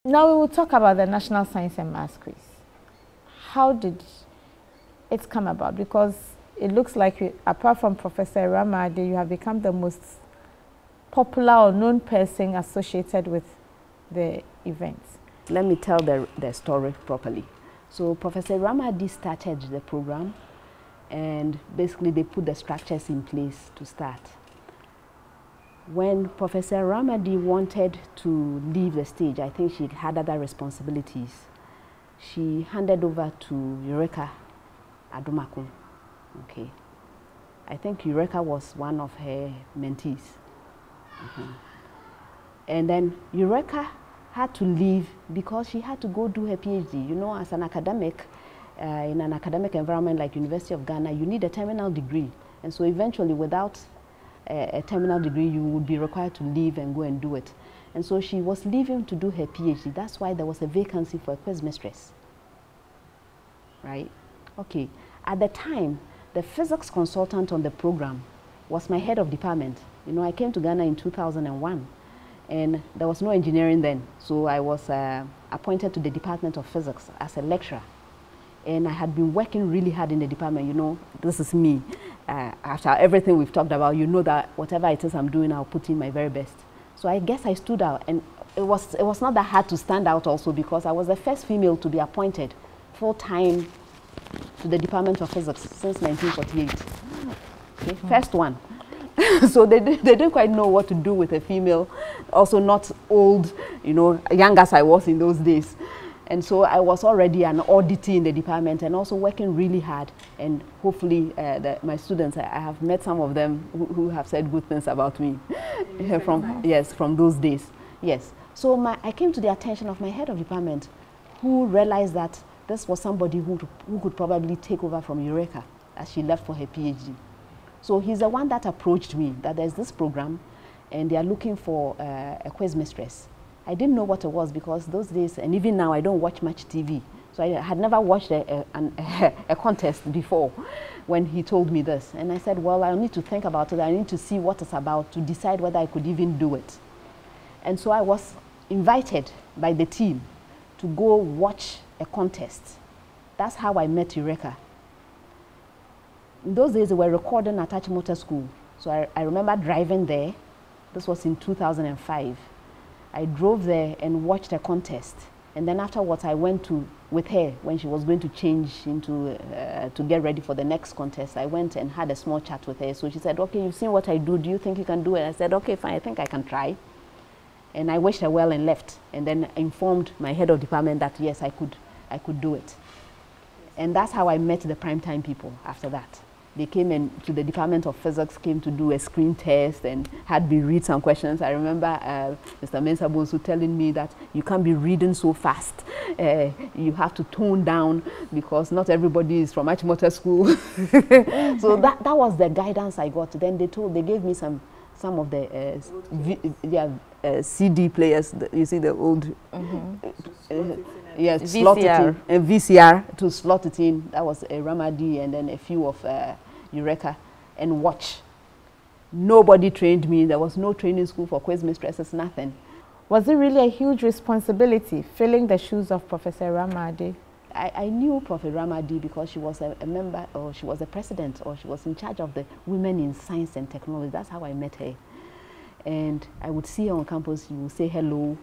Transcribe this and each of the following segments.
Now we will talk about the National Science and Maths quiz. How did it come about? Because it looks like, you, apart from Professor Ramade, you have become the most popular or known person associated with the event. Let me tell the story properly. So Professor Ramade started the program, and basically they put the structures in place to start. When Professor Ramade wanted to leave the stage, I think she had other responsibilities. She handed over to Eureka Adumakun. Okay. I think Eureka was one of her mentees. And then Eureka had to leave because she had to go do her PhD. You know, as an academic, in an academic environment like University of Ghana, you need a terminal degree. And so eventually, without a terminal degree, you would be required to leave and go and do it. And so she was leaving to do her PhD. That's why there was a vacancy for a quiz mistress. Right? Okay. At the time, the physics consultant on the program was my head of department. You know, I came to Ghana in 2001, and there was no engineering then. So I was appointed to the Department of Physics as a lecturer. And I had been working really hard in the department. You know, this is me. After everything we've talked about, you know that whatever it is I'm doing, I'll put in my very best. So I guess I stood out, and it was not that hard to stand out also, because I was the first female to be appointed full-time to the Department of Physics since 1948. Okay, first one. So they didn't quite know what to do with a female, also not old, you know, young as I was in those days. And so I was already an auditee in the department and also working really hard. And hopefully my students, I have met some of them who have said good things about me from those days. Yes. So I came to the attention of my head of department, who realized that this was somebody who could probably take over from Eureka as she left for her PhD. So he's the one that approached me, that there's this program and they are looking for a quiz mistress. I didn't know what it was, because those days, and even now, I don't watch much TV. So I had never watched a contest before when he told me this. And I said, well, I need to think about it. I need to see what it's about to decide whether I could even do it. And so I was invited by the team to go watch a contest. That's how I met Eureka. In those days, they were recording at Arch Motor School. So I remember driving there. This was in 2005. I drove there and watched a contest. And then afterwards, I went with her when she was going to change into, to get ready for the next contest. I went and had a small chat with her. So she said, okay, you've seen what I do. Do you think you can do it? I said, okay, fine, I think I can try. And I wished her well and left. And then informed my head of department that, yes, I could do it. And that's how I met the primetime people after that. They came in to the Department of Physics, came to do a screen test and had me read some questions. I remember Mr. Mensah Bonsu telling me that you can't be reading so fast. You have to tone down because not everybody is from Arch Motor School. So that was the guidance I got. Then they gave me some of the CD players. You see the old, yes, slot it in, VCR to slot it in. That was a Ramadi and then a few of Eureka, and watch. Nobody trained me. There was no training school for quiz mistresses, nothing. Was it really a huge responsibility, filling the shoes of Professor Ramade? I knew Professor Ramade because she was a member, or she was a president, or she was in charge of the Women in Science and Technology. That's how I met her. And I would see her on campus, you would say hello.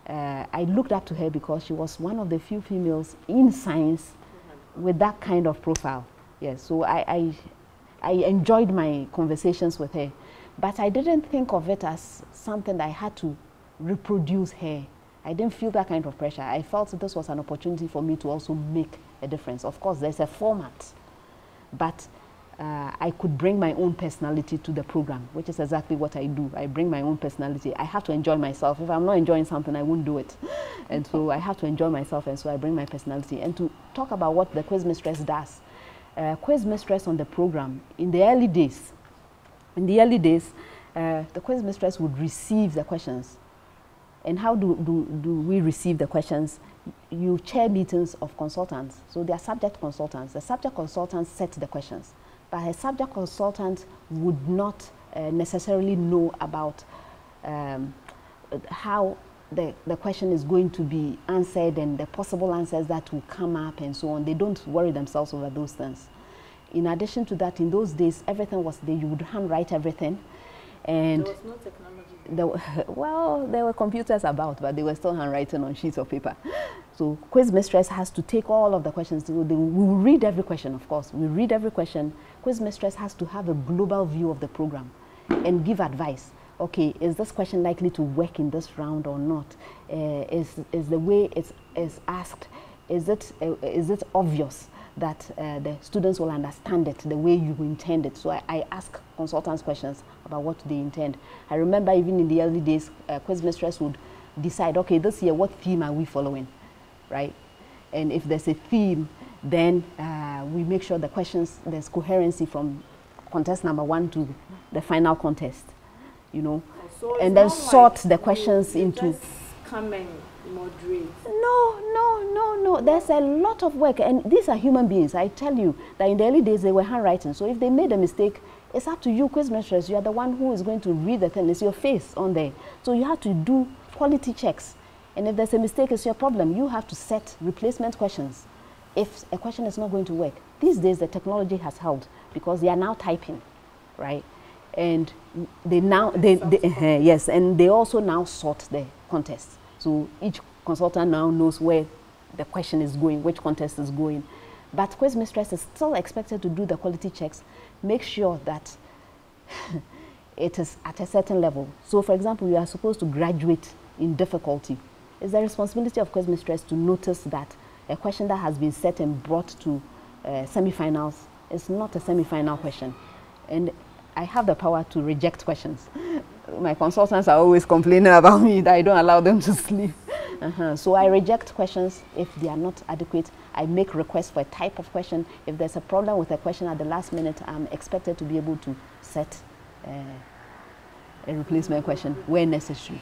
I looked up to her because she was one of the few females in science with that kind of profile. Yes, so I enjoyed my conversations with her, but I didn't think of it as something that I had to reproduce her. I didn't feel that kind of pressure. I felt this was an opportunity for me to also make a difference. Of course, there's a format, but I could bring my own personality to the program, which is exactly what I do. I bring my own personality. I have to enjoy myself. If I'm not enjoying something, I won't do it. And so I have to enjoy myself, and so I bring my personality. And to talk about what the quiz mistress does, quiz mistress on the program, in the early days, the quiz mistress would receive the questions. And how do we receive the questions? You chair meetings of consultants. So they are subject consultants. The subject consultants set the questions. But a subject consultant would not necessarily know about how the question is going to be answered and the possible answers that will come up and so on. They don't worry themselves over those things. In addition to that, in those days, everything was there. You would handwrite everything. And there was no technology. Well, there were computers about, but they were still handwriting on sheets of paper. So quiz mistress has to take all of the questions. We will read every question, of course. We read every question. Quiz mistress has to have a global view of the program and give advice. Okay, is this question likely to work in this round or not? Is the way it's asked, is it obvious that the students will understand it the way you intend it? So I ask consultants questions about what they intend. I remember even in the early days, quiz mistress would decide, okay, this year, what theme are we following, right? And if there's a theme, then we make sure the questions, there's coherency from contest number 1 to the final contest, you know, so and then sort the questions into... Just come and moderate. No. There's a lot of work, and these are human beings. I tell you that in the early days they were handwriting. So if they made a mistake, it's up to you, quiz mistress. You are the one who is going to read the thing. It's your face on there. So you have to do quality checks. And if there's a mistake, it's your problem. You have to set replacement questions if a question is not going to work. These days the technology has helped because they are now typing, right? And they now yes, and they also now sort the contests. So each consultant now knows where the question is going, which contest is going. But quiz mistress is still expected to do the quality checks, make sure that it is at a certain level. So for example, you are supposed to graduate in difficulty. It's the responsibility of quiz mistress to notice that a question that has been set and brought to semi-finals is not a semi-final question. And I have the power to reject questions. My consultants are always complaining about me that I don't allow them to sleep. So I reject questions if they are not adequate. I make requests for a type of question. If there's a problem with a question at the last minute, I'm expected to be able to set a replacement question where necessary.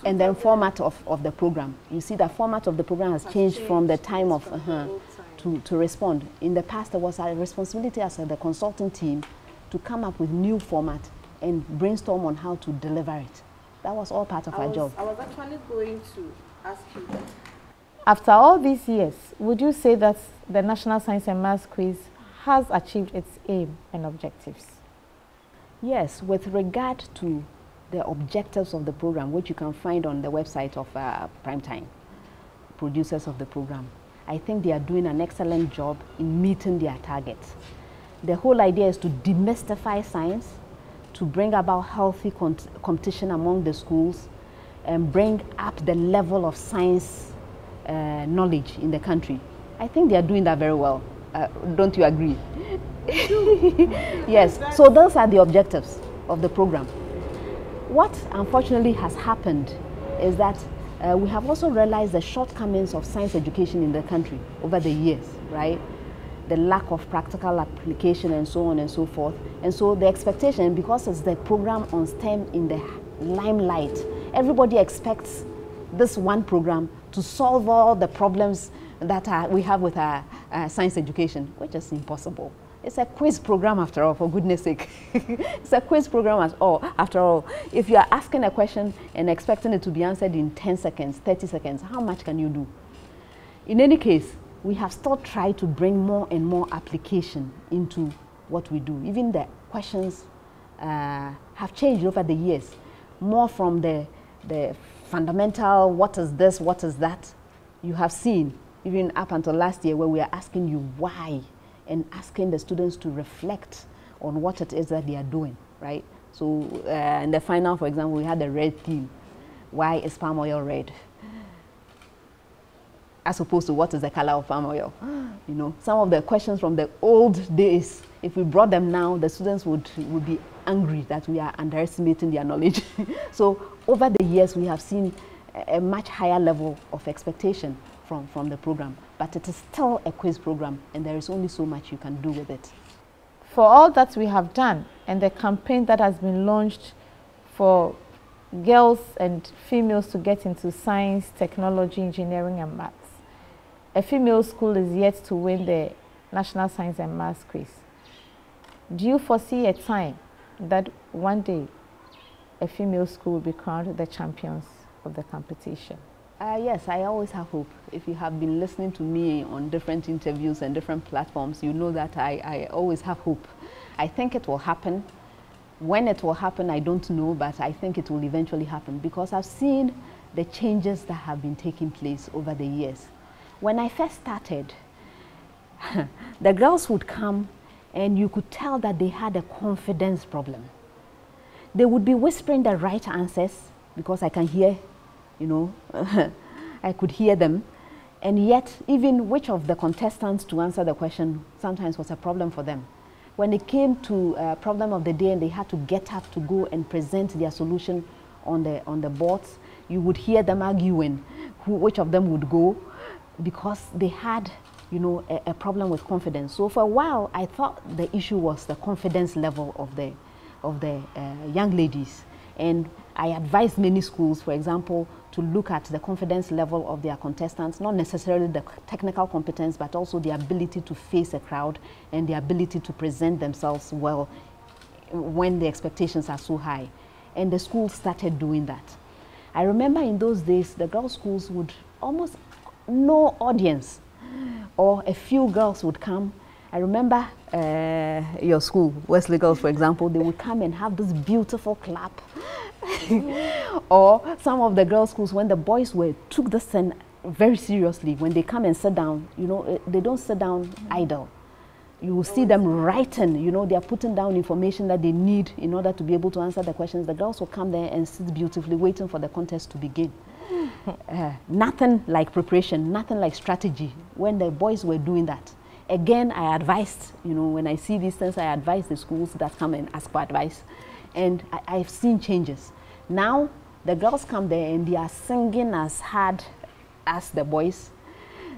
And then format of the program. You see, the format of the program has changed from the time of to respond. In the past, there was a responsibility as the consulting team to come up with new format and brainstorm on how to deliver it. That was all part of our job. I was actually going to ask you that. After all these years, would you say that the National Science and Maths Quiz has achieved its aim and objectives? Yes, with regard to the objectives of the program, which you can find on the website of Primetime, producers of the program, I think they are doing an excellent job in meeting their targets. The whole idea is to demystify science, to bring about healthy competition among the schools, and bring up the level of science knowledge in the country. I think they are doing that very well. Don't you agree? Yes, so those are the objectives of the program. What unfortunately has happened is that we have also realized the shortcomings of science education in the country over the years, right? The lack of practical application and so on and so forth. And so the expectation, because it's the program on STEM in the limelight, everybody expects this one program to solve all the problems that we have with our science education, which is impossible. It's a quiz program after all, for goodness sake. It's a quiz program after all. If you are asking a question and expecting it to be answered in 10 seconds, 30 seconds, how much can you do? In any case, we have still tried to bring more and more application into what we do. Even the questions have changed over the years. More from the fundamental, what is this, what is that? You have seen, even up until last year, where we are asking you why, and asking the students to reflect on what it is that they are doing, right? So in the final, for example, we had the red theme. Why is palm oil red? As opposed to what is the color of palm oil? You know, some of the questions from the old days, if we brought them now, the students would be angry that we are underestimating their knowledge. So over the years, we have seen a much higher level of expectation from the program, but it is still a quiz program, and there is only so much you can do with it. For all that we have done and the campaign that has been launched for girls and females to get into science, technology, engineering, and maths, a female school is yet to win the National Science and Maths Quiz. Do you foresee a time that one day a female school will be crowned the champions of the competition? Yes, I always have hope. If you have been listening to me on different interviews and different platforms, you know that I always have hope. I think it will happen. When it will happen, I don't know, but I think it will eventually happen because I've seen the changes that have been taking place over the years. When I first started, the girls would come and you could tell that they had a confidence problem. They would be whispering the right answers because I can hear, you know, I could hear them. And yet, even which of the contestants to answer the question sometimes was a problem for them. When it came to problem of the day and they had to get up to go and present their solution on the boards, you would hear them arguing which of them would go because they had, you know, a problem with confidence. So for a while, I thought the issue was the confidence level of the young ladies. And I advised many schools, for example, to look at the confidence level of their contestants, not necessarily the technical competence, but also the ability to face a crowd and the ability to present themselves well when the expectations are so high. And the schools started doing that. I remember in those days, the girls' schools would almost no audience, or a few girls would come. I remember your school, Wesley Girls, for example, they would come and have this beautiful clap. Or some of the girls' schools, when the boys took this thing very seriously, when they come and sit down, you know, they don't sit down idle. You will see them writing, you know, they are putting down information that they need in order to be able to answer the questions. The girls will come there and sit beautifully, waiting for the contest to begin. Nothing like preparation, nothing like strategy when the boys were doing that. Again, I advised, you know, when I see these things, I advise the schools that come and ask for advice. And I've seen changes. Now, the girls come there and they are singing as hard as the boys.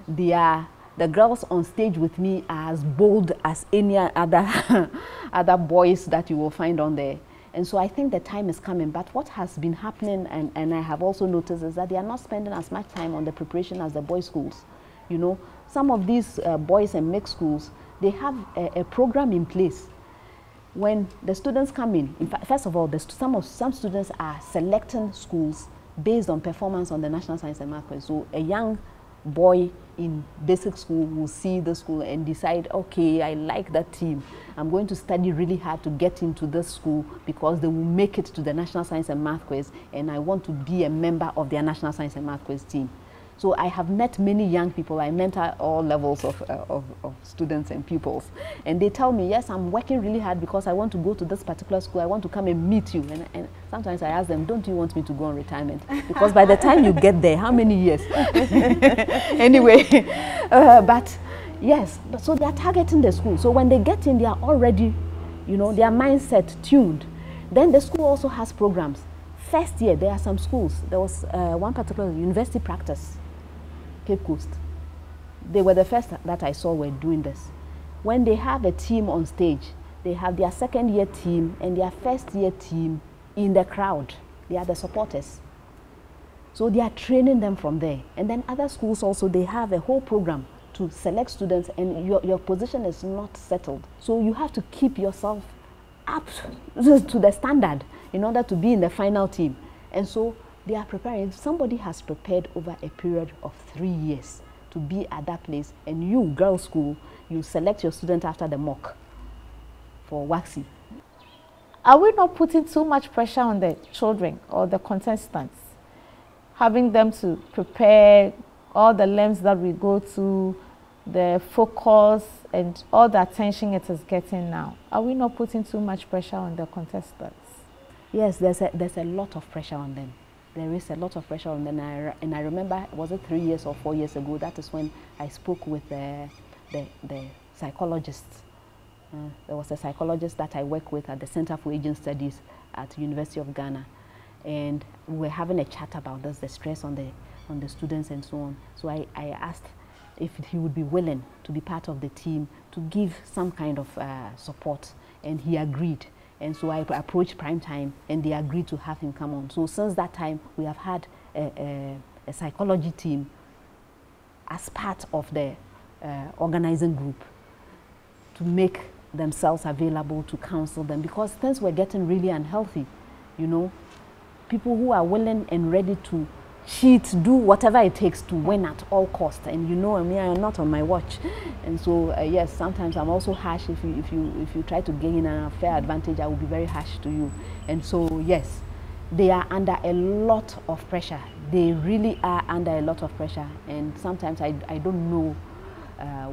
The girls on stage with me are as bold as any other, other boys that you will find on there. And so I think the time is coming. But what has been happening, and I have also noticed, is that they are not spending as much time on the preparation as the boys' schools. You know, some of these boys and mixed schools, they have a program in place. When the students come in fact, first of all, some students are selecting schools based on performance on the National Science and Math quiz. So a young boy in basic school will see the school and decide, okay, I like that team. I'm going to study really hard to get into this school because they will make it to the National Science and Math quiz, and I want to be a member of their National Science and Math quiz team. So I have met many young people. I mentor all levels of students and pupils. And they tell me, yes, I'm working really hard because I want to go to this particular school. I want to come and meet you. And sometimes I ask them, don't you want me to go on retirement? Because by the time you get there, how many years? Anyway, but yes, so they are targeting the school. So when they get in, they are already, you know, their mindset tuned. Then the school also has programs. First year, there are some schools. There was one particular university practice. Cape Coast. They were the first that I saw were doing this. When they have a team on stage, they have their second year team and their first year team in the crowd. They are the supporters. So they are training them from there. And then other schools also, they have a whole program to select students, and your position is not settled. So you have to keep yourself up to the standard in order to be in the final team. And so they are preparing. If somebody has prepared over a period of 3 years to be at that place, and you, girls' school, you select your student after the mock for WAXI. Are we not putting too much pressure on the children or the contestants, having them to prepare all the lengths that we go to, the focus and all the attention it is getting now? Are we not putting too much pressure on the contestants? Yes, there's a lot of pressure on them. There is a lot of pressure on them. And I remember, was it 3 years or 4 years ago, that is when I spoke with the psychologists. There was a psychologist that I work with at the Center for Aging Studies at the University of Ghana. And we were having a chat about this, the stress on the students and so on. So I asked if he would be willing to be part of the team to give some kind of support, and he agreed. And so I approached Prime Time, and they agreed to have him come on. So since that time, we have had a psychology team as part of the organizing group to make themselves available to counsel them, because things were getting really unhealthy, you know. people who are willing and ready to cheat, do whatever it takes to win at all costs. And you know, I mean, I'm not on my watch. And so, yes, sometimes I'm also harsh. If you try to gain a fair advantage, I will be very harsh to you. And so, yes, they are under a lot of pressure. They really are under a lot of pressure. And sometimes I don't know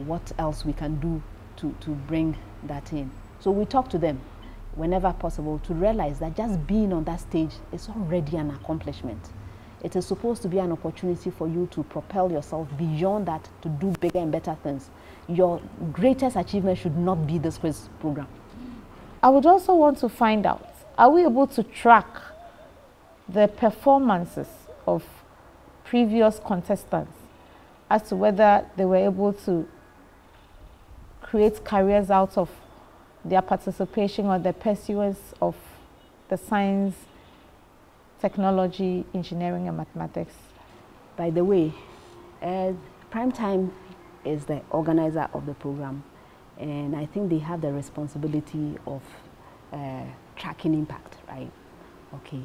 what else we can do to bring that in. So we talk to them whenever possible to realize that just being on that stage is already an accomplishment. It is supposed to be an opportunity for you to propel yourself beyond that, to do bigger and better things. Your greatest achievement should not be this quiz program. I would also want to find out, are we able to track the performances of previous contestants as to whether they were able to create careers out of their participation or the pursuance of the science, technology, engineering, and mathematics? By the way, Primetime is the organizer of the program, and I think they have the responsibility of tracking impact, right? Okay.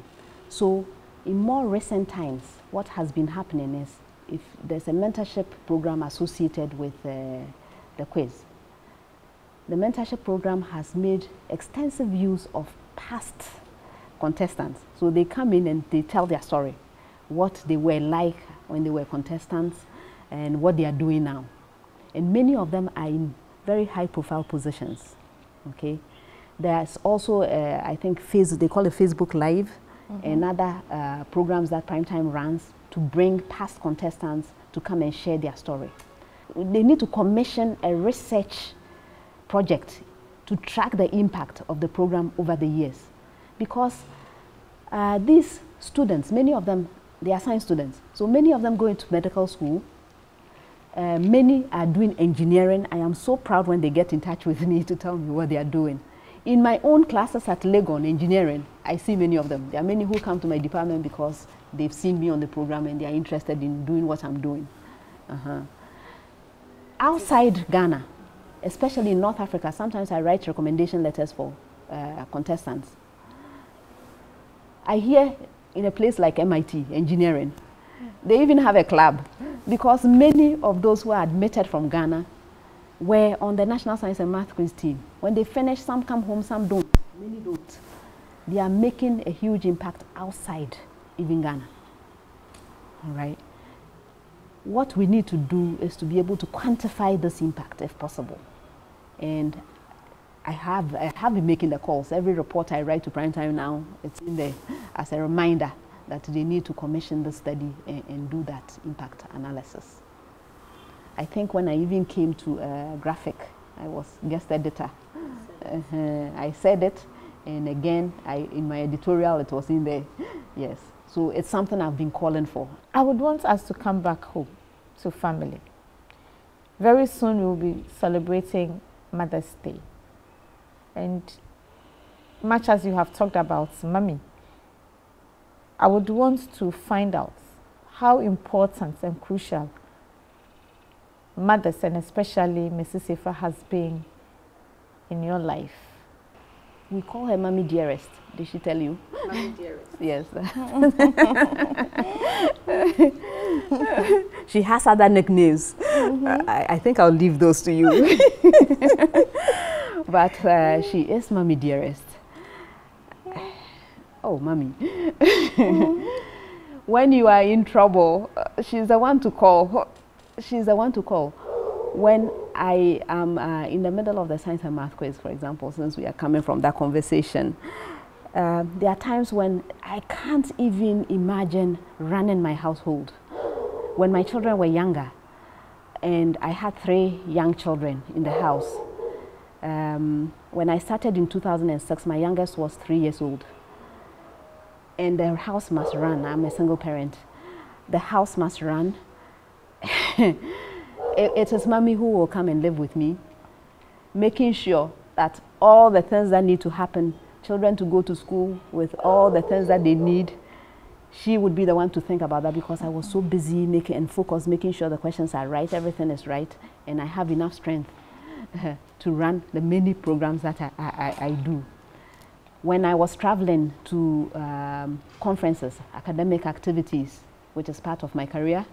So in more recent times, what has been happening is if there's a mentorship program associated with the quiz, the mentorship program has made extensive use of past contestants. So they come in and they tell their story, what they were like when they were contestants and what they are doing now. And many of them are in very high profile positions, okay? There's also, I think, they call it Facebook Live, and other programs that Primetime runs to bring past contestants to come and share their story. They need to commission a research project to track the impact of the program over the years. Because these students, many of them, they are science students. So many of them go into medical school. Many are doing engineering. I am so proud when they get in touch with me to tell me what they are doing. In my own classes at Legon Engineering, I see many of them. There are many who come to my department because they've seen me on the program and they are interested in doing what I'm doing. Outside Ghana, especially in North Africa, sometimes I write recommendation letters for contestants. I hear in a place like MIT, engineering, they even have a club because many of those who are admitted from Ghana were on the National Science and Math quiz team. When they finish, some come home, some don't. Many don't. They are making a huge impact outside even Ghana. All right. What we need to do is to be able to quantify this impact if possible. And I have been making the calls. Every report I write to Primetime now, it's in there as a reminder that they need to commission the study and do that impact analysis. I think when I even came to graphic, I was guest editor. I said it, and again, in my editorial, it was in there. Yes, so it's something I've been calling for. I would want us to come back home to family. Very soon we will be celebrating Mother's Day. And much as you have talked about mommy, I would want to find out how important and crucial mothers, and especially Mrs. Effah, has been in your life. We call her Mommy Dearest. Did she tell you? Mommy Dearest. Yes. She has other nicknames. I think I'll leave those to you. But she is Mommy Dearest. Oh, Mommy. When you are in trouble, she's the one to call. She's the one to call. When I am in the middle of the science and math quiz, for example, since we are coming from that conversation, there are times when I can't even imagine running my household. When my children were younger, and I had 3 young children in the house. When I started in 2006, my youngest was 3 years old. And the house must run. I'm a single parent. The house must run. It is Mommy who will come and live with me, making sure that all the things that need to happen, children to go to school with all the things that they need, she would be the one to think about that, because I was so busy making sure the questions are right, everything is right, and I have enough strength to run the many programs that I do. When I was traveling to conferences, academic activities, which is part of my career,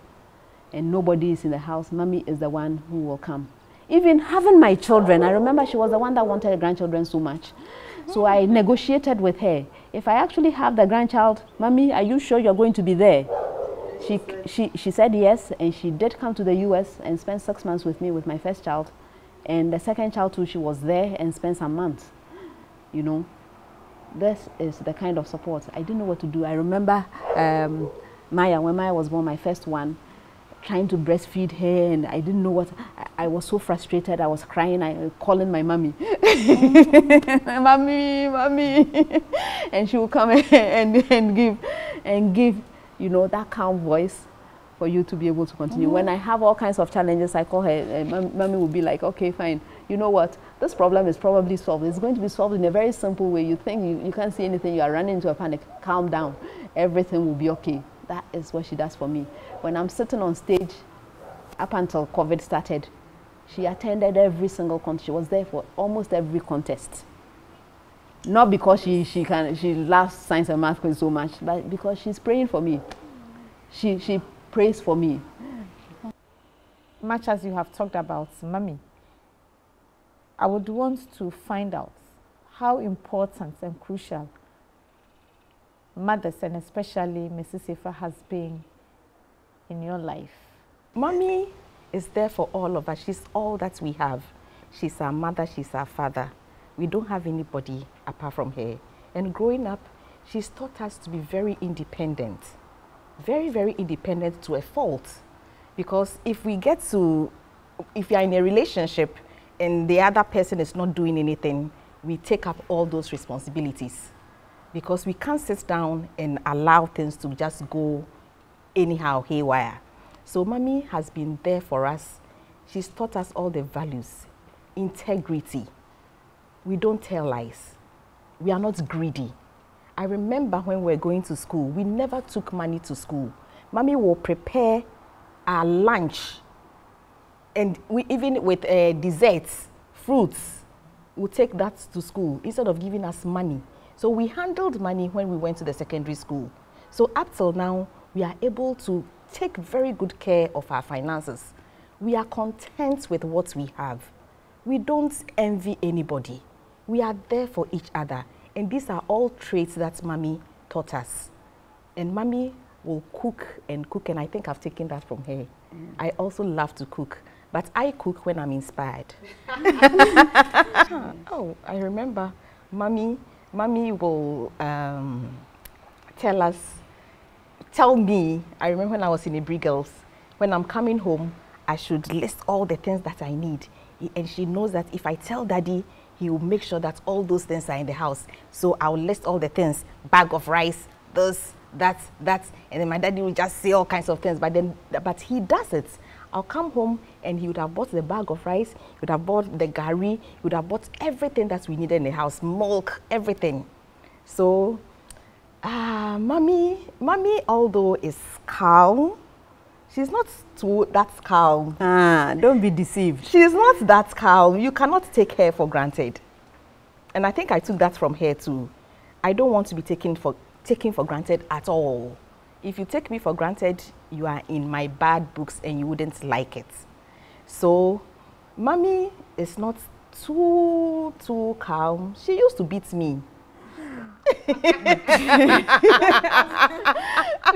and nobody is in the house, mommy is the one who will come. Even having my children, I remember she was the one that wanted grandchildren so much. So I negotiated with her. If I actually have the grandchild, mommy, are you sure you're going to be there? She said yes, and she did come to the US and spent 6 months with me with my first child. And the second child too, she was there and spent some months. You know, this is the kind of support. I didn't know what to do. I remember Maya, when Maya was born, my first one, trying to breastfeed her, and I didn't know what. I was so frustrated. I was crying, calling my mommy, mommy, mommy, and she would come and give, you know, that calm voice for you to be able to continue. When I have all kinds of challenges, I call her, and mommy will be like, okay, fine. You know what? This problem is probably solved. It's going to be solved in a very simple way. You think you can't see anything. You are running into a panic. Calm down. Everything will be okay. That is what she does for me. When I'm sitting on stage, up until COVID started, she attended every single contest. She was there for almost every contest. Not because she loves science and math quiz so much, but because she's praying for me. She prays for me. Much as you have talked about mommy, I would want to find out how important and crucial mothers, and especially Mrs. Effah, has been in your life. Mommy is there for all of us. She's all that we have. She's our mother, she's our father. We don't have anybody apart from her. And growing up, she's taught us to be very independent. Very, very independent to a fault. Because if you're in a relationship and the other person is not doing anything, we take up all those responsibilities. Because we can't sit down and allow things to just go anyhow, haywire. So mommy has been there for us. She's taught us all the values, integrity. We don't tell lies. We are not greedy. I remember when we were going to school, we never took money to school. Mommy will prepare our lunch, and even with desserts, fruits, we'll take that to school instead of giving us money. So we handled money when we went to the secondary school. So up till now, we are able to take very good care of our finances. We are content with what we have. We don't envy anybody. We are there for each other. And these are all traits that mommy taught us. And mommy will cook, and I think I've taken that from her. I also love to cook, but I cook when I'm inspired. Oh, I remember mommy will tell me, I remember when I was in Ibri Girls, when I'm coming home, I should list all the things that I need. And she knows that if I tell daddy, he will make sure that all those things are in the house. So I'll list all the things, bag of rice, this, that, and then my daddy will just say all kinds of things, but he does it. I'll come home and he would have bought the bag of rice, he would have bought the gari, he would have bought everything that we needed in the house, milk, everything. So, mommy, although is calm, she's not that calm. Don't be deceived. She's not that calm. You cannot take her for granted. And I think I took that from her too. I don't want to be taken for granted at all. If you take me for granted, you are in my bad books and you wouldn't like it. So, mommy is not too calm. She used to beat me. She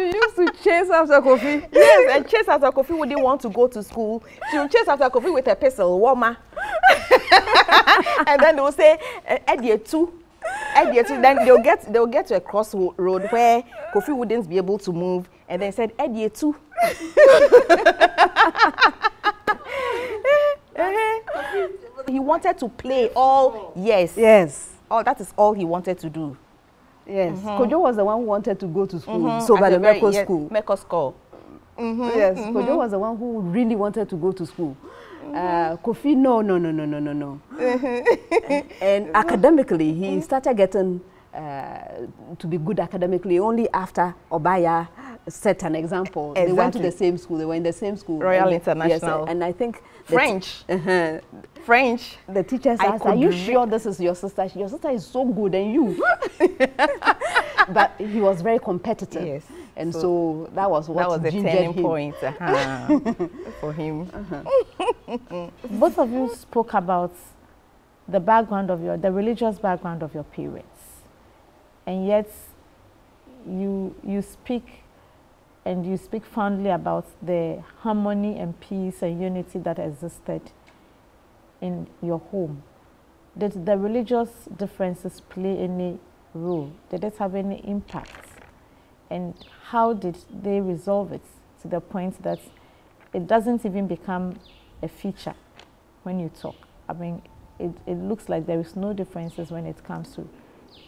used to chase after Kofi. Yes, and chase after Kofi wouldn't want to go to school. She would chase after Kofi with a pistol, warmer. And then they will say, Eddie too. Then they'll get to a crossroad where Kofi wouldn't be able to move, and then said, Eddie too. He wanted to play all, yes. Oh, that is all he wanted to do. Yes. Kojo was the one who wanted to go to school. So by the Meko school. Meko school. Yes, Kojo was the one who really wanted to go to school. Kofi, no. And academically, he started getting to be good academically only after Obaya set an example. Exactly. They went to the same school. They were in the same school. Royal International. Yes, and I think French. French. The teachers asked, are you sure this is your sister? Your sister is so good, and you? but he was very competitive. Yes. And so that was what that was the turning point for him. Both of you spoke about the background of the religious background of your parents, and yet you speak fondly about the harmony and peace and unity that existed in your home. Did the religious differences play any role? Did it have any impact? And how did they resolve it to the point that it doesn't even become a feature when you talk? I mean, it looks like there is no differences when it comes to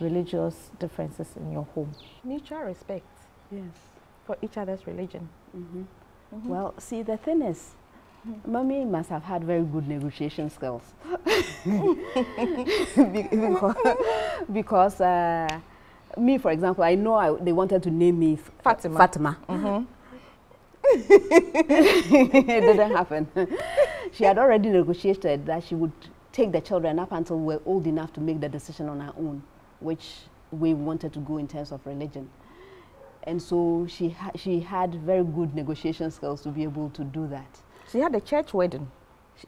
religious differences in your home. Mutual respect. Yes. For each other's religion. Well, see, the thing is, Mommy must have had very good negotiation skills. because me, for example, I know they wanted to name me Fatima. It didn't happen. She had already negotiated that she would take the children up until we were old enough to make the decision on our own, which way we wanted to go in terms of religion. And so she had very good negotiation skills to be able to do that. She had a church wedding.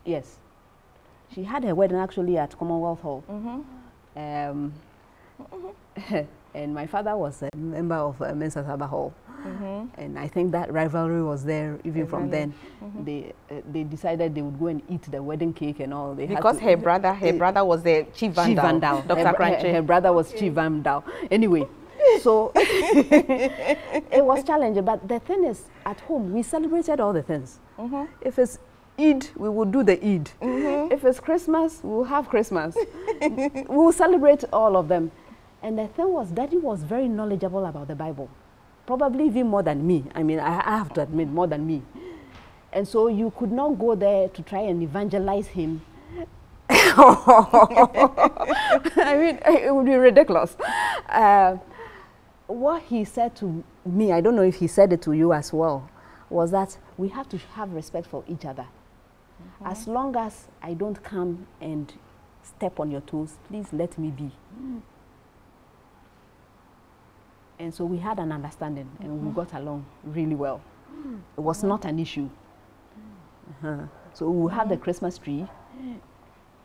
Yes. She had her wedding actually at Commonwealth Hall. And my father was a member of Mensa Hall. And I think that rivalry was there even from then. They decided they would go and eat the wedding cake and all. Because her brother was the Chief Vandal. Her brother was Chief Vandal. Anyway, so it was challenging. But the thing is, at home, we celebrated all the things. If it's Eid, we will do the Eid. If it's Christmas, we will have Christmas. We will celebrate all of them. And the thing was, Daddy was very knowledgeable about the Bible. Probably even more than me. I mean, I have to admit, more than me. And so you could not go there to try and evangelize him. I mean, it would be ridiculous. What he said to me, I don't know if he said it to you as well, was that we have to have respect for each other. As long as I don't come and step on your toes, please let me be. And so we had an understanding, and we got along really well. It was not an issue. So we would have the Christmas tree.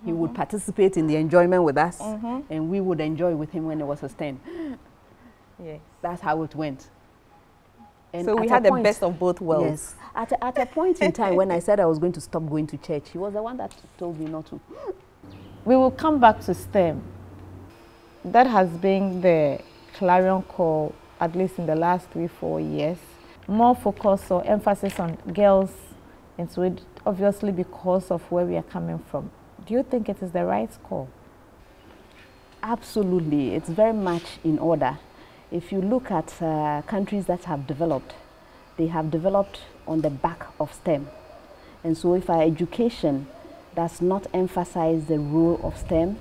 He would participate in the enjoyment with us, and we would enjoy with him when it was his turn. Yes. That's how it went. And so we had the best of both worlds. Yes. At a point in time when I said I was going to stop going to church, he was the one that told me not to. We will come back to STEM. That has been the clarion call, at least in the last 3-4 years. More focus or emphasis on girls into it, obviously because of where we are coming from. Do you think it is the right call? Absolutely. It's very much in order. If you look at countries that have developed, they have developed on the back of STEM. And so if our education does not emphasize the role of STEM,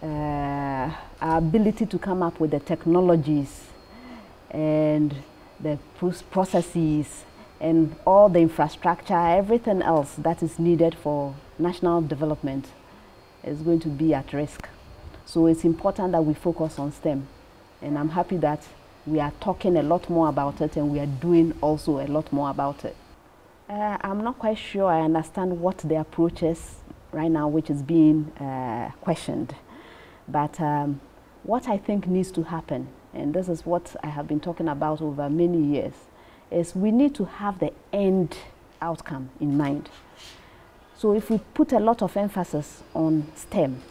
our ability to come up with the technologies and the processes and all the infrastructure, everything else that is needed for national development is going to be at risk. So it's important that we focus on STEM. And I'm happy that we are talking a lot more about it, and we are doing also a lot more about it. I'm not quite sure I understand what the approach is right now, which is being questioned. But what I think needs to happen, and this is what I have been talking about over many years, is we need to have the end outcome in mind. So if we put a lot of emphasis on STEM,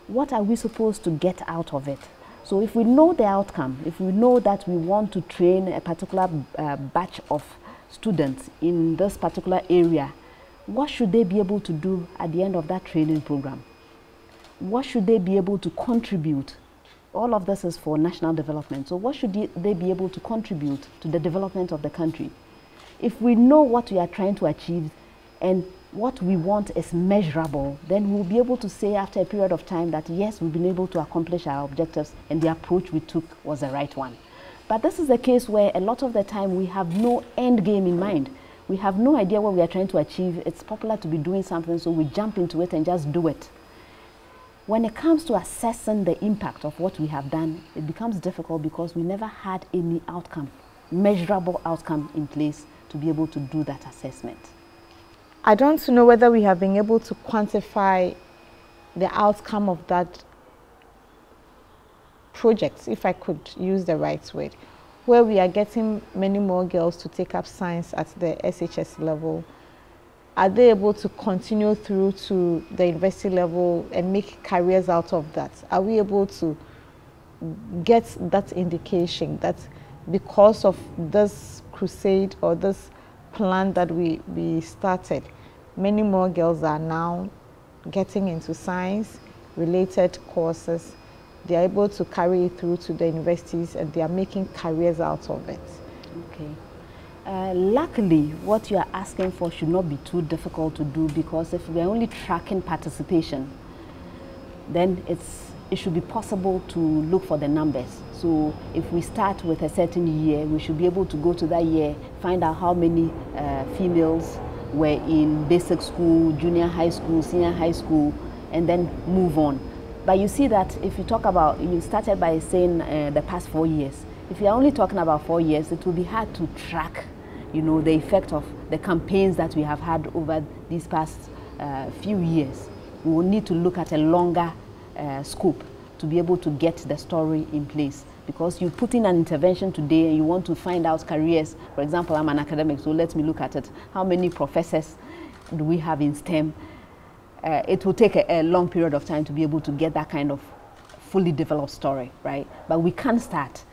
what are we supposed to get out of it? So if we know the outcome, if we know that we want to train a particular batch of students in this particular area, what should they be able to do at the end of that training program? What should they be able to contribute? All of this is for national development. So what should they be able to contribute to the development of the country? If we know what we are trying to achieve and what we want is measurable, then we'll be able to say after a period of time that yes, we've been able to accomplish our objectives and the approach we took was the right one. But this is the case where a lot of the time we have no end game in mind. We have no idea what we are trying to achieve. It's popular to be doing something, so we jump into it and just do it. When it comes to assessing the impact of what we have done, it becomes difficult because we never had any outcome, measurable outcome in place to be able to do that assessment. I don't know whether we have been able to quantify the outcome of that project, if I could use the right word, where we are getting many more girls to take up science at the SHS level. Are they able to continue through to the university level and make careers out of that? Are we able to get that indication that because of this crusade or this plan that we started, many more girls are now getting into science-related courses? They are able to carry it through to the universities and they are making careers out of it. Okay. Luckily, what you are asking for should not be too difficult to do, because if we are only tracking participation, then it should be possible to look for the numbers. So if we start with a certain year, we should be able to go to that year, find out how many females were in basic school, junior high school, senior high school, and then move on. But you see that if you talk about, you started by saying the past 4 years. If you're only talking about 4 years, it will be hard to track, you know, the effect of the campaigns that we have had over these past few years. We will need to look at a longer scope to be able to get the story in place. Because you put in an intervention today and you want to find out careers. For example, I'm an academic, so let me look at it. How many professors do we have in STEM? It will take a long period of time to be able to get that kind of fully developed story, right? But we can start,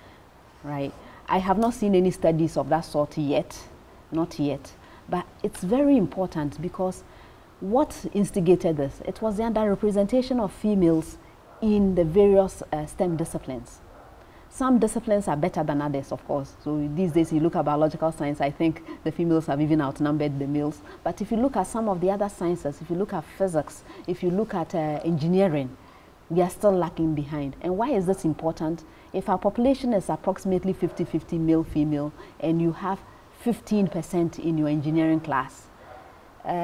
right? I have not seen any studies of that sort yet, not yet. But it's very important because what instigated this? It was the underrepresentation of females in the various STEM disciplines. Some disciplines are better than others, of course. So these days, you look at biological science, I think the females have even outnumbered the males. But if you look at some of the other sciences, if you look at physics, if you look at engineering, we are still lacking behind. And why is this important? If our population is approximately 50-50 male-female, and you have 15% in your engineering class,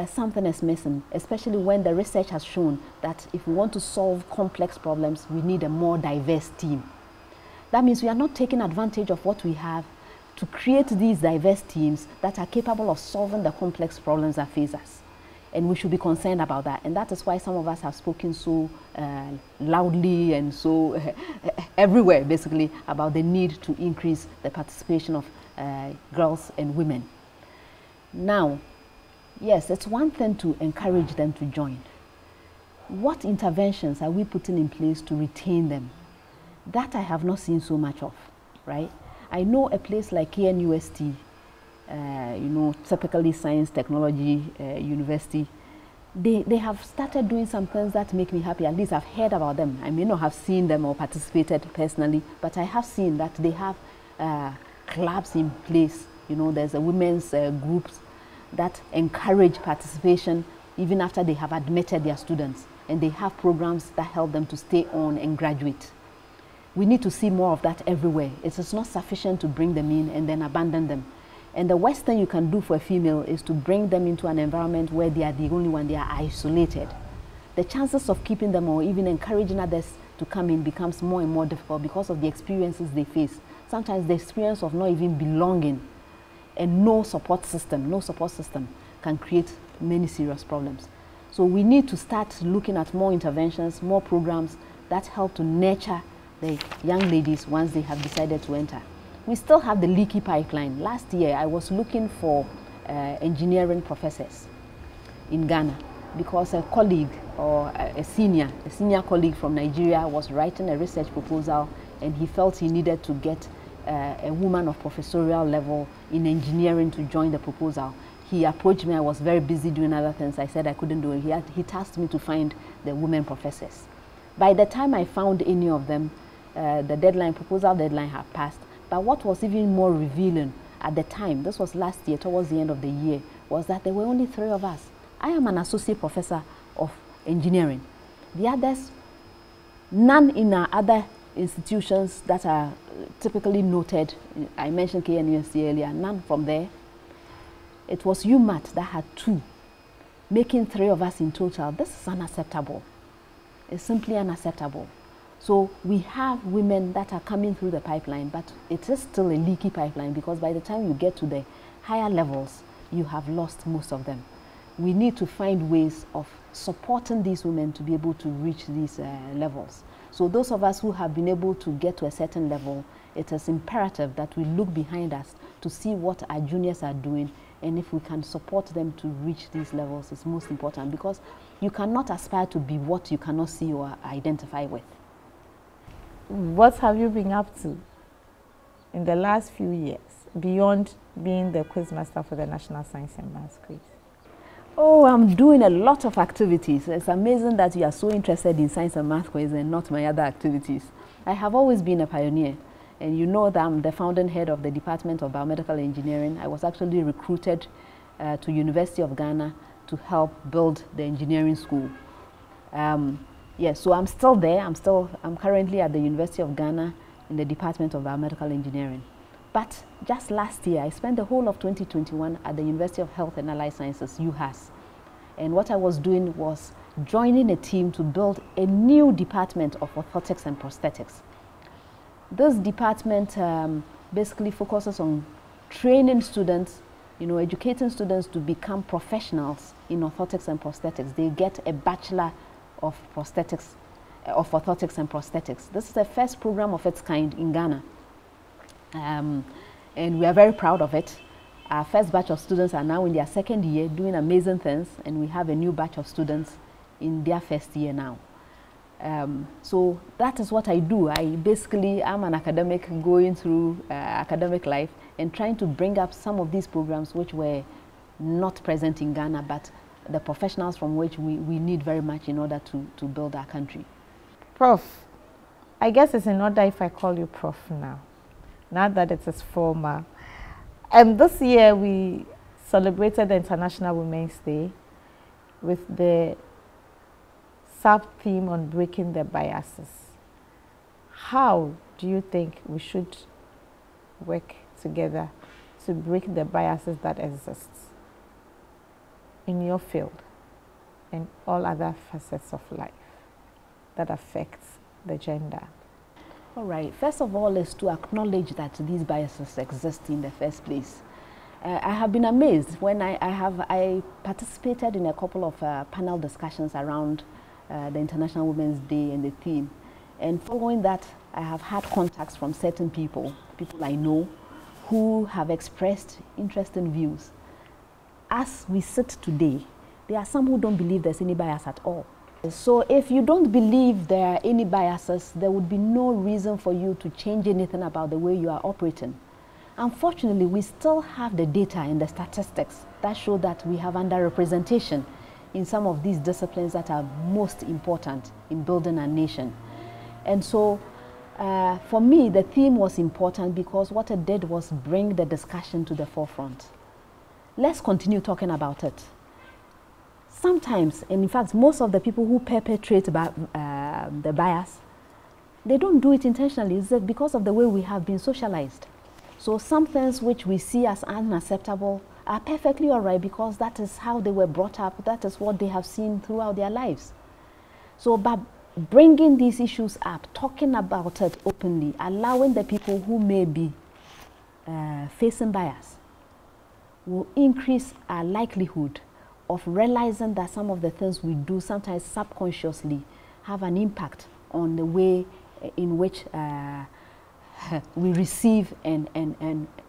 something is missing, especially when the research has shown that if we want to solve complex problems, we need a more diverse team. That means we are not taking advantage of what we have to create these diverse teams that are capable of solving the complex problems that face us. And we should be concerned about that. And that is why some of us have spoken so loudly and so everywhere, basically, about the need to increase the participation of girls and women. Now, yes, it's one thing to encourage them to join. What interventions are we putting in place to retain them? That I have not seen so much of, right? I know a place like KNUST, you know, typically science, technology, university, they have started doing some things that make me happy. At least I've heard about them. I may not have seen them or participated personally, but I have seen that they have clubs in place. You know, there's a women's groups that encourage participation even after they have admitted their students, and they have programs that help them to stay on and graduate. We need to see more of that everywhere. It is not sufficient to bring them in and then abandon them. And the worst thing you can do for a female is to bring them into an environment where they are the only one, they are isolated. The chances of keeping them or even encouraging others to come in becomes more and more difficult because of the experiences they face. Sometimes the experience of not even belonging and no support system can create many serious problems. So we need to start looking at more interventions, more programs that help to nurture the young ladies once they have decided to enter. We still have the leaky pipeline. Last year, I was looking for engineering professors in Ghana because a colleague or a senior colleague from Nigeria was writing a research proposal, and he felt he needed to get a woman of professorial level in engineering to join the proposal. He approached me. I was very busy doing other things. I said I couldn't do it. He tasked me to find the women professors. By the time I found any of them, the proposal deadline had passed. But what was even more revealing at the time, this was last year, towards the end of the year, was that there were only 3 of us. I am an associate professor of engineering. The others, none in our other institutions that are typically noted. I mentioned KNUST earlier, none from there. It was UMAT that had 2, making 3 of us in total. This is unacceptable. is simply unacceptable. So we have women that are coming through the pipeline, but it is still a leaky pipeline, because by the time you get to the higher levels, you have lost most of them. We need to find ways of supporting these women to be able to reach these levels. So those of us who have been able to get to a certain level, it is imperative that we look behind us to see what our juniors are doing, and if we can support them to reach these levels is most important, because you cannot aspire to be what you cannot see or identify with. What have you been up to in the last few years, beyond being the quizmaster for the National Science and Maths Quiz? Oh, I'm doing a lot of activities. It's amazing that you are so interested in science and math quiz and not my other activities. I have always been a pioneer, and you know that I'm the founding head of the Department of Biomedical Engineering. I was actually recruited to University of Ghana to help build the engineering school. Yes, so I'm still there. I'm currently at the University of Ghana in the Department of Biomedical Engineering. But just last year, I spent the whole of 2021 at the University of Health and Allied Sciences, UHAS. And what I was doing was joining a team to build a new department of orthotics and prosthetics. This department basically focuses on training students, educating students to become professionals in orthotics and prosthetics. They get a bachelor of prosthetics, of orthotics and prosthetics. This is the first program of its kind in Ghana. And we are very proud of it. Our first batch of students are now in their second year doing amazing things, and we have a new batch of students in their first year now. So that is what I do. I'm an academic going through academic life and trying to bring up some of these programs which were not present in Ghana, but the professionals from which we need very much in order to build our country. Prof, I guess it's in order if I call you Prof now that it is formal. And this year we celebrated the International Women's Day with the sub-theme on breaking the biases. How do you think we should work together to break the biases that exist in your field and all other facets of life that affects the gender? All right. First of all is to acknowledge that these biases exist in the first place. I have been amazed when I participated in a couple of panel discussions around the International Women's Day and the theme. And following that, I have had contacts from certain people I know, who have expressed interesting views. As we sit today, there are some who don't believe there's any bias at all. So if you don't believe there are any biases, there would be no reason for you to change anything about the way you are operating. Unfortunately, we still have the data and the statistics that show that we have underrepresentation in some of these disciplines that are most important in building a nation. And so for me, the theme was important because what it did was bring the discussion to the forefront. Let's continue talking about it. Sometimes, and in fact, most of the people who perpetrate the bias, they don't do it intentionally. It's because of the way we have been socialized. So some things which we see as unacceptable are perfectly all right because that is how they were brought up. That is what they have seen throughout their lives. So by bringing these issues up, talking about it openly, allowing the people who may be facing bias will increase our likelihood of realizing that some of the things we do, sometimes subconsciously, have an impact on the way in which we receive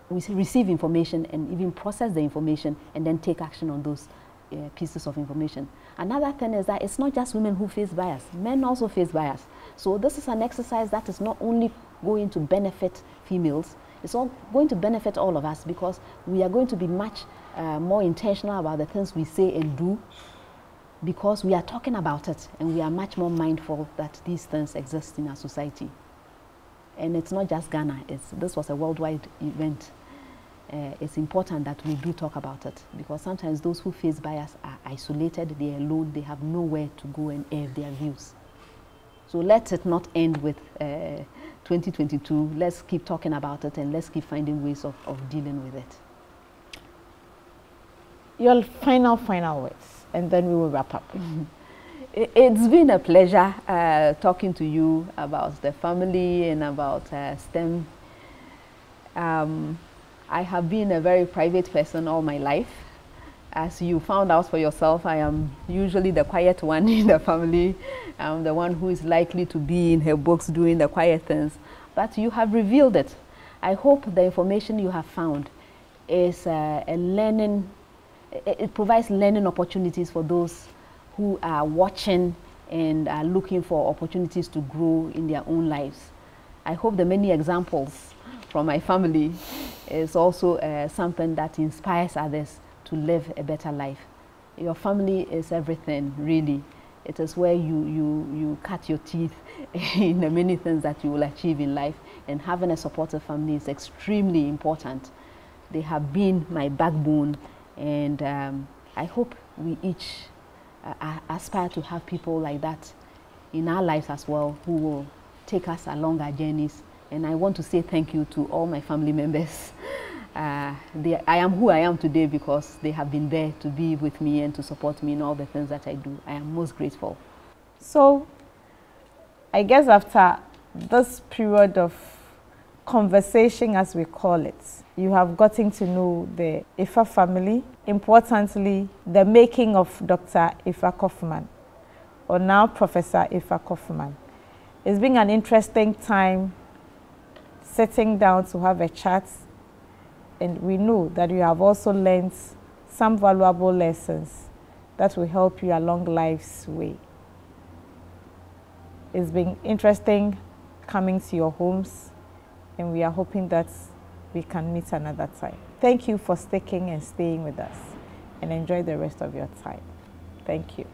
we receive information and even process the information and then take action on those pieces of information. Another thing is that it's not just women who face bias, men also face bias. So this is an exercise that is not only going to benefit females, it's all going to benefit all of us because we are going to be much more intentional about the things we say and do because we are talking about it and we are much more mindful that these things exist in our society. And it's not just Ghana, this was a worldwide event. It's important that we do talk about it because sometimes those who face bias are isolated, they are alone, they have nowhere to go and air their views. So let it not end with 2022. Let's keep talking about it and let's keep finding ways of dealing with it. Your final words, and then we will wrap up. It's been a pleasure talking to you about the family and about STEM. I have been a very private person all my life. As you found out for yourself, I am usually the quiet one in the family. I'm the one who is likely to be in her books doing the quiet things. But you have revealed it. I hope the information you have found is a learning, it provides learning opportunities for those who are watching and are looking for opportunities to grow in their own lives. I hope the many examples from my family is also something that inspires others to live a better life. Your family is everything, really. It is where you cut your teeth in the many things that you will achieve in life, and having a supportive family is extremely important. They have been my backbone, and I hope we each aspire to have people like that in our lives as well, who will take us along our journeys. And I want to say thank you to all my family members. I am who I am today because they have been there to be with me and to support me in all the things that I do. I am most grateful. So, I guess after this period of conversation, as we call it, you have gotten to know the Effah family, importantly, the making of Dr. Effah Kauffman, or now Professor Effah Kauffman. It's been an interesting time sitting down to have a chat, and we know that you have also learned some valuable lessons that will help you along life's way. It's been interesting coming to your homes, and we are hoping that we can meet another time. Thank you for sticking and staying with us, and enjoy the rest of your time. Thank you.